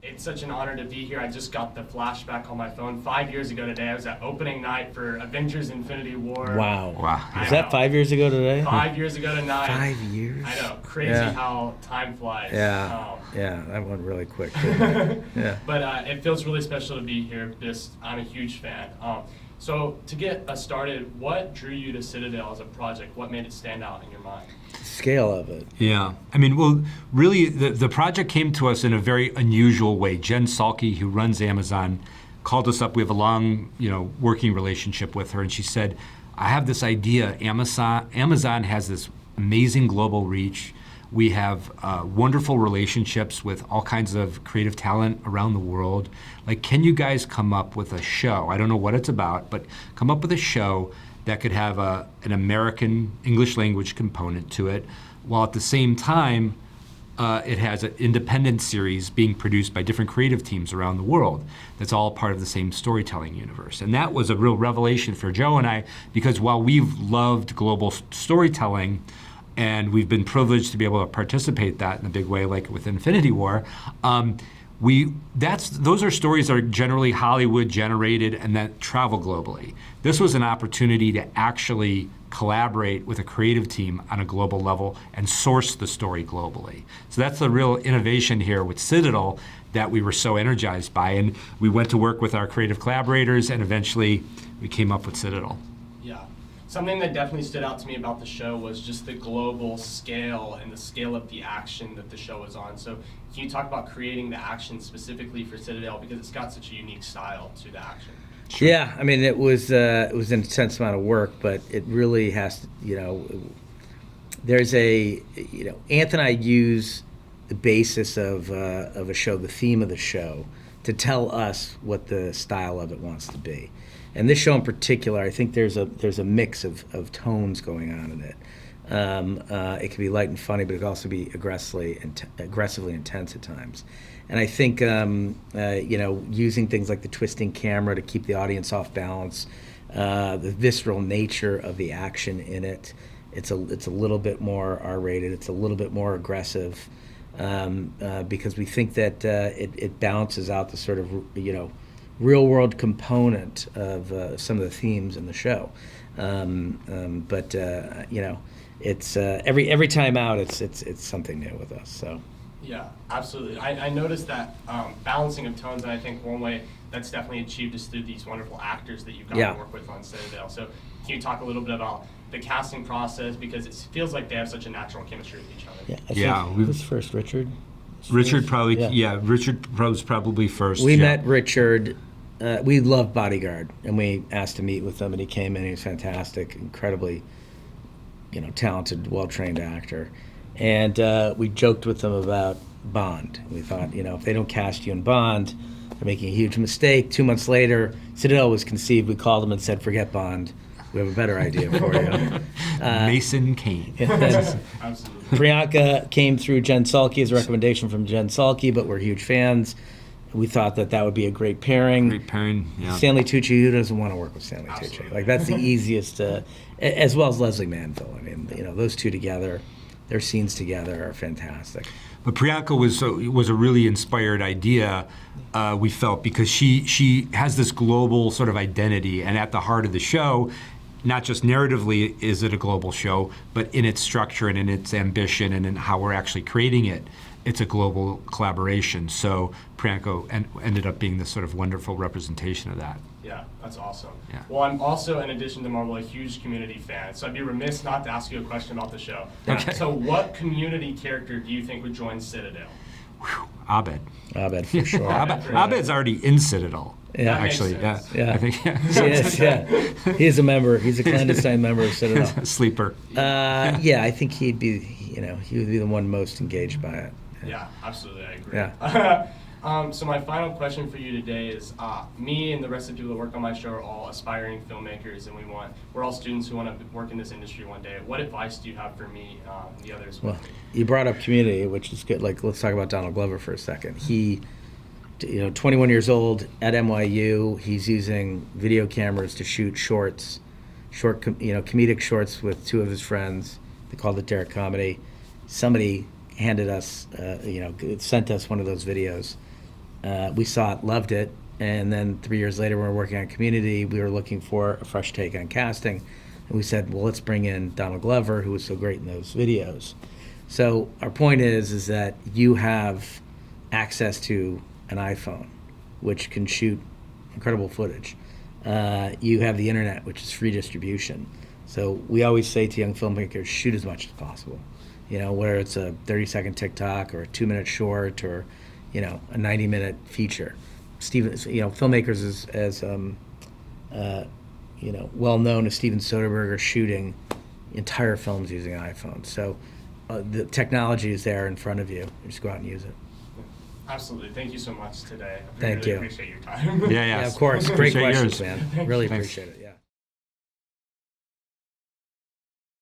It's such an honor to be here. I just got the flashback on my phone. 5 years ago today, I was at opening night for Avengers Infinity War. Wow. I Is that 5 years ago today? 5 years ago tonight. 5 years? I know. Crazy how time flies. Yeah, that went really quick. Yeah. But it feels really special to be here. I'm a huge fan. So to get us started, what drew you to Citadel as a project? What made it stand out in your mind? Scale of it. Yeah, I mean, well, really, the project came to us in a very unusual way. Jen Salke, who runs Amazon, called us up. We have a long, working relationship with her, and she said, "I have this idea. Amazon has this amazing global reach. We have wonderful relationships with all kinds of creative talent around the world. Like, can you guys come up with a show? I don't know what it's about, but come up with a show that could have an American English language component to it, while at the same time, it has an independent series being produced by different creative teams around the world that's all part of the same storytelling universe." And that was a real revelation for Joe and I, because while we've loved global storytelling, and we've been privileged to be able to participate that in a big way, like with Infinity War, those are stories that are generally Hollywood generated and that travel globally. This was an opportunity to actually collaborate with a creative team on a global level and source the story globally. So that's the real innovation here with Citadel that we were so energized by. And we went to work with our creative collaborators, and eventually we came up with Citadel. Yeah. Something that definitely stood out to me about the show was just the global scale and the scale of the action that the show was on. So can you talk about creating the action specifically for Citadel, because it's got such a unique style to the action? Sure. Yeah, I mean, it was an intense amount of work, but it really has to, there's Anth and I use the basis of a show, the theme of the show, to tell us what the style of it wants to be. And this show in particular, I think there's a mix of tones going on in it. It can be light and funny, but it can also be aggressively intense at times. And I think using things like the twisting camera to keep the audience off balance, the visceral nature of the action in it, it's a little bit more R-rated. It's a little bit more aggressive, because we think that it balances out the sort of real world component of some of the themes in the show. It's every time out, it's something new with us. So. Yeah, absolutely. I noticed that balancing of tones, and I think one way that's definitely achieved is through these wonderful actors that you've got to work with on Citadel. So can you talk a little bit about the casting process, because it feels like they have such a natural chemistry with each other? Yeah, who was first? Richard? Richard probably, Richard was probably first. We met Richard. We loved Bodyguard, and we asked to meet with him, and he came in. He was fantastic, incredibly, talented, well-trained actor. And we joked with them about Bond. We thought, if they don't cast you in Bond, they're making a huge mistake. 2 months later, Citadel was conceived. We called them and said, "Forget Bond. We have a better idea for you." Mason Kane. Absolutely. Priyanka came through Jen Salke as a recommendation from Jen Salke, but we're huge fans. We thought that would be a great pairing. Great pairing, yeah. Stanley Tucci, who doesn't want to work with Stanley Tucci? Like, that's the easiest, as well as Leslie Manville. I mean, those two together, their scenes together are fantastic. But Priyanka was a really inspired idea, we felt, because she has this global sort of identity, and at the heart of the show, not just narratively is it a global show, but in its structure and in its ambition and in how we're actually creating it, it's a global collaboration. So Priyanka ended up being this sort of wonderful representation of that. Yeah, that's awesome. Yeah. Well, I'm also, in addition to Marvel, a huge Community fan, so I'd be remiss not to ask you a question about the show. Okay. So what Community character do you think would join Citadel? Abed. Abed, for sure. Abed's already in Citadel. Yeah, actually, yeah. I think. Yeah. He is, yeah. He's a member. He's a clandestine member of Citadel. Sleeper. I think he would be the one most engaged by it. Yeah, absolutely, I agree. Yeah. So my final question for you today is, me and the rest of the people that work on my show are all aspiring filmmakers, and we're all students who want to work in this industry one day. What advice do you have for me and the others with me? You brought up Community, which is good. Like, let's talk about Donald Glover for a second. He, 21 years old at NYU, he's using video cameras to shoot comedic shorts with two of his friends. They called it Derek Comedy. Somebody handed us, sent us one of those videos. We saw it, loved it, and then 3 years later, when we were working on Community, we were looking for a fresh take on casting, and we said, well, let's bring in Donald Glover, who was so great in those videos. So our point is that you have access to an iPhone, which can shoot incredible footage. You have the internet, which is free distribution. So we always say to young filmmakers, shoot as much as possible. You know, whether it's a 30-second TikTok or a 2-minute short or, you know, a 90-minute feature. Steven, you know, filmmakers as you know, well known as Steven Soderbergh are shooting entire films using an iPhone. So the technology is there in front of you. Just go out and use it. Absolutely. Thank you so much today. I Thank really you. appreciate your time. Yeah, Yeah, of course. Great Appreciate questions, yours. man. Really Thanks. appreciate it. Yeah.